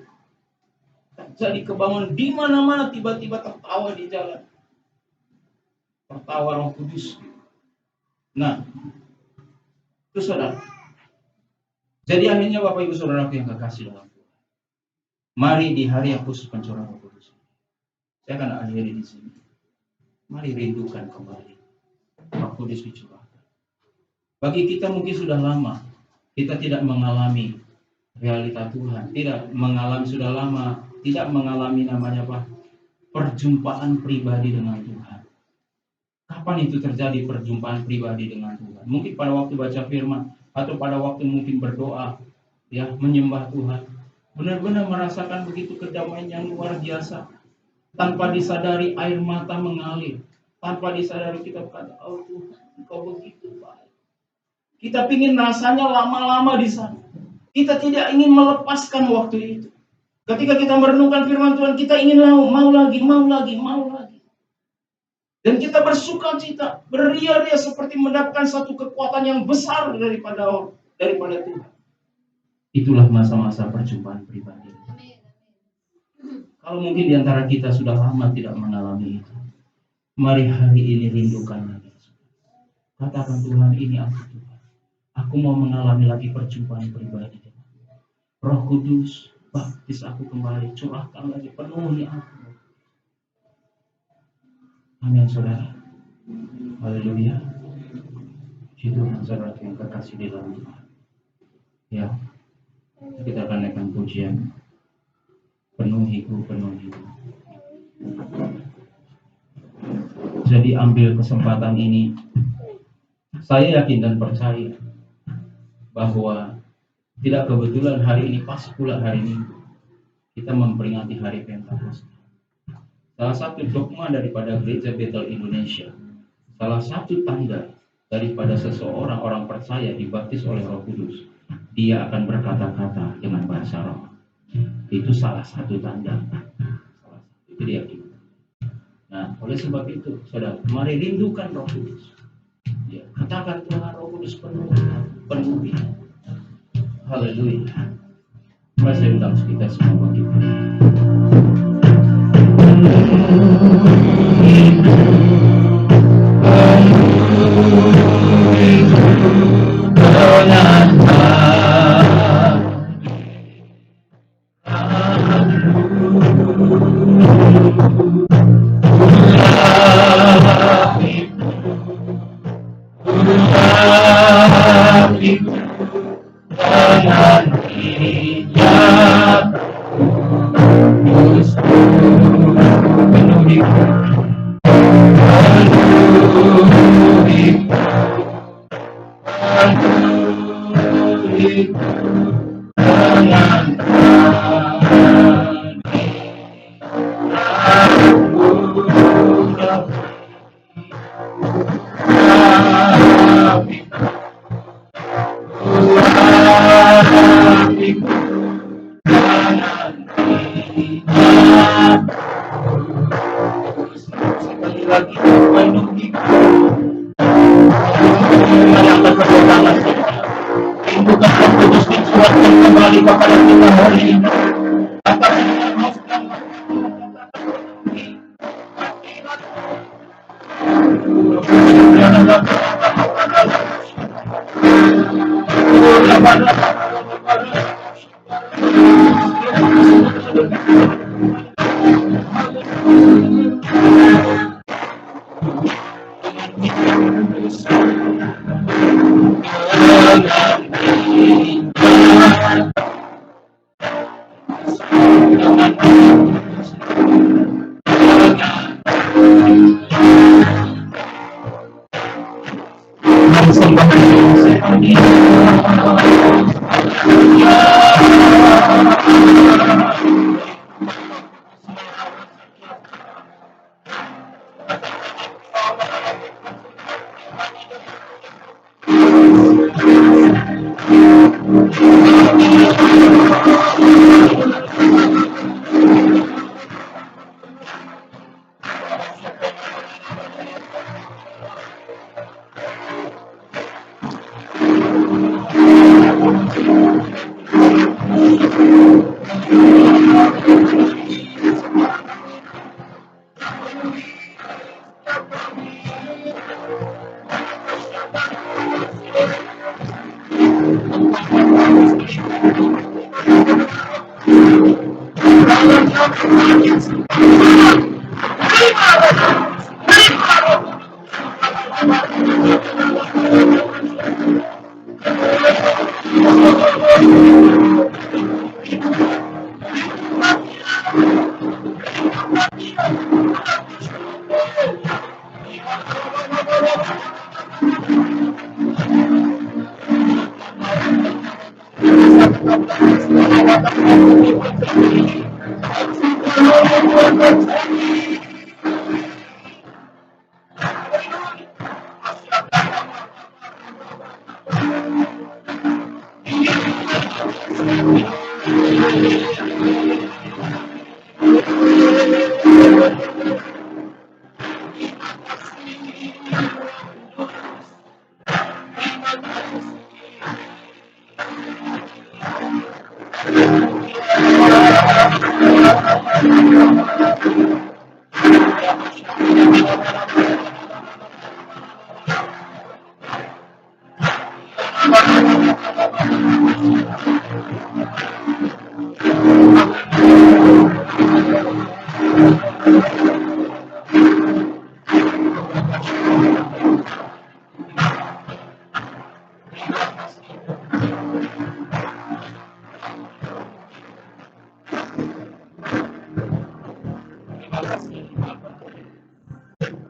Speaker 3: Terjadi kebangunan di mana-mana, tiba-tiba tertawa di jalan. Tertawa Roh Kudus. Nah, itu saudara. Jadi akhirnya Bapak Ibu Saudaraku yang kekasih dalam Tuhan, mari di hari yang khusus pencurahan Roh Kudus, saya akan akhiri di sini. Mari rindukan kembali Roh Kudus dicurahkan. Bagi kita mungkin sudah lama kita tidak mengalami realita Tuhan, sudah lama tidak mengalami namanya perjumpaan pribadi dengan Tuhan. Kapan itu terjadi perjumpaan pribadi dengan Tuhan? Mungkin pada waktu baca firman, atau pada waktu mungkin berdoa, ya, menyembah Tuhan. Benar-benar merasakan begitu kedamaian yang luar biasa. Tanpa disadari air mata mengalir. Tanpa disadari kita berkata, oh Tuhan, Engkau begitu baik. Kita ingin rasanya lama-lama di sana. Kita tidak ingin melepaskan waktu itu. Ketika kita merenungkan firman Tuhan, kita ingin mau lagi. Dan kita bersuka cita, beria-ria seperti mendapatkan satu kekuatan yang besar daripada Tuhan. Itulah masa-masa perjumpaan pribadi. Kalau mungkin di antara kita sudah lama tidak mengalami itu, mari hari ini rindukan lagi. Katakan, Tuhan, ini aku Tuhan. Aku mau mengalami lagi perjumpaan pribadi. Roh Kudus, baptis aku kembali, curahkan lagi, penuhi aku. Amin, saudara. Haleluya. Itu saudara yang kekasih di dalam Tuhan. Ya, kita akan naikkan pujian. Penuhiku. Jadi ambil kesempatan ini. Saya yakin dan percaya bahwa tidak kebetulan hari ini pas pula hari Minggu kita memperingati hari Pentakosta. Salah satu dogma daripada Gereja Bethel Indonesia, salah satu tanda daripada seseorang orang percaya dibaptis oleh Roh Kudus, dia akan berkata-kata dengan bahasa roh. Itu salah satu tanda. Itu dia. Nah, oleh sebab itu, saudara, mari rindukan Roh Kudus. Ya, katakan, Tuhan, Roh Kudus penuhi. Haleluya. Mari saya undang kita semua bagi sekali lagi, Mari angkat kedua tangan kita. Rindukan Roh Kudus dicurahkan kembali kepada kita hari ini. Katakan dengan maaf dan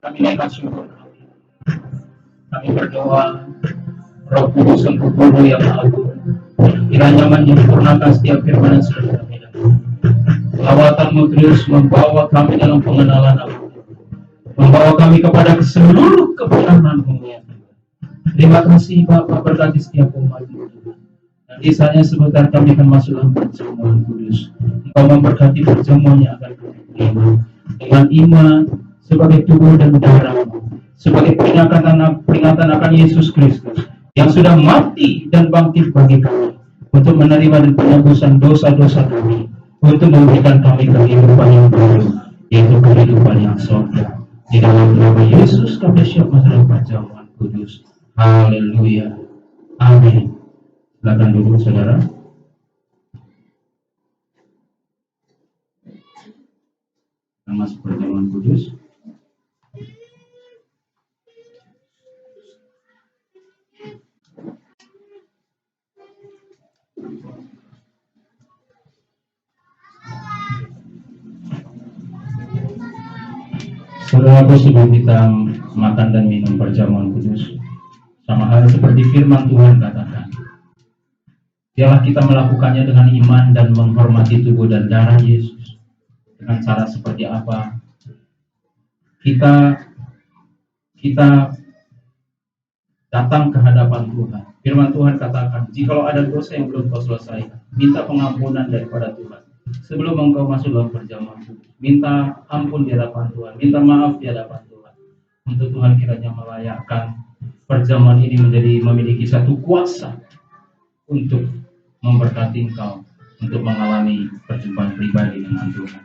Speaker 3: kami naikkan syukur. Kami berdoa, Roh Kudus Engkau Guru yang agung, kiranya menyempurnakan setiap firman yang sudah kami dengar. Lawatanmu terus membawa kami dalam pengenalan-Mu, membawa kami kepada seluruh kebenaran-Mu. Terima kasih Bapa, berkati setiap umat-Mu. Dan kisahnya sebentar kami akan masuk dalam perjamuan kudus. Engkau memberkati perjamuan yang akan kami terima dengan iman sebagai tubuh dan darah-Mu, sebagai peringatan akan Yesus Kristus yang sudah mati dan bangkit bagi kami, untuk menerima dan penebusan dosa-dosa kami, untuk memberikan kami kehidupan yang baru, yaitu kehidupan yang surga. Di dalam nama Yesus kami siap masuk perjamuan kudus. Haleluya. Amin. Silakan duduk saudara. Kita masuk perjamuan kudus. Saudara, sebelum kita makan dan minum perjamuan kudus, sama hal seperti firman Tuhan katakan, biarlah kita melakukannya dengan iman dan menghormati tubuh dan darah Yesus. Dengan cara seperti apa? Kita datang ke hadapan Tuhan. Firman Tuhan katakan, jikalau ada dosa yang belum kau selesaikan, minta pengampunan daripada Tuhan. Sebelum engkau masuk dalam perjamuan kudus, minta ampun di hadapan Tuhan, minta maaf di hadapan Tuhan, untuk Tuhan kiranya melayakkan perjamuan ini memiliki satu kuasa untuk memberkati engkau, untuk mengalami perjumpaan pribadi dengan Tuhan.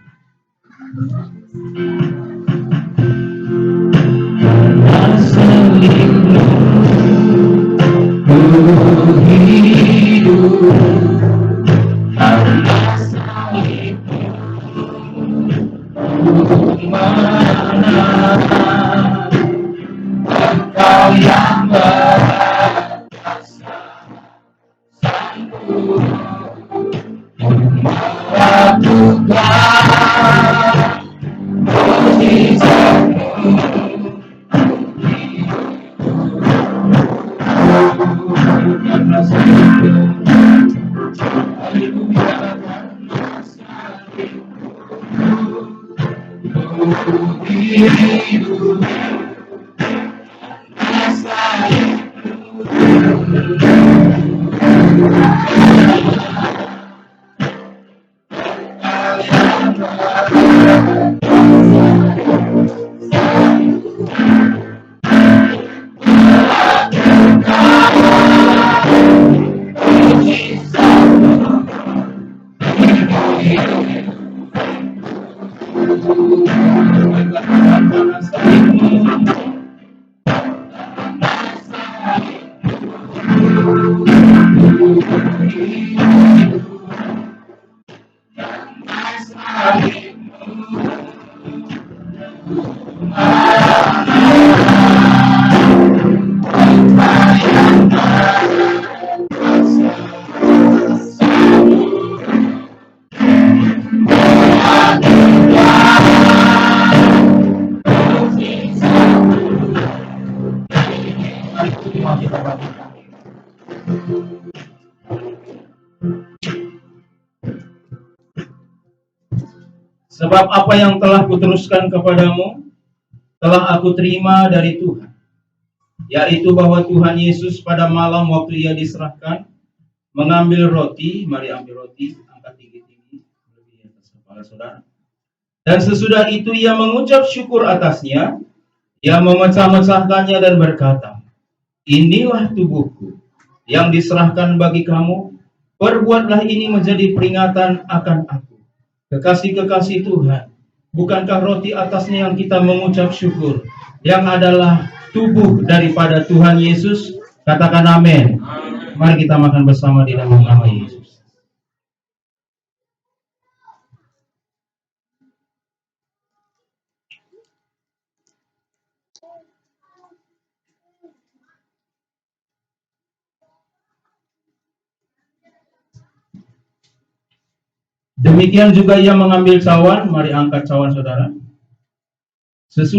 Speaker 3: Sebab apa yang telah kuteruskan kepadamu, telah aku terima dari Tuhan, yaitu bahwa Tuhan Yesus pada malam waktu ia diserahkan, mengambil roti, mari ambil roti, angkat tinggi-tinggi, lebih di atas kepala saudara. Dan sesudah itu ia mengucap syukur atasnya, ia memecah-mecahkannya dan berkata, inilah tubuhku yang diserahkan bagi kamu, perbuatlah ini menjadi peringatan akan aku. Kekasih-kekasih Tuhan, bukankah roti atasnya yang kita mengucap syukur, yang adalah tubuh daripada Tuhan Yesus? Katakan amin. Mari kita makan bersama di dalam nama Yesus. Demikian juga ia mengambil cawan, mari angkat cawan saudara. Sesudah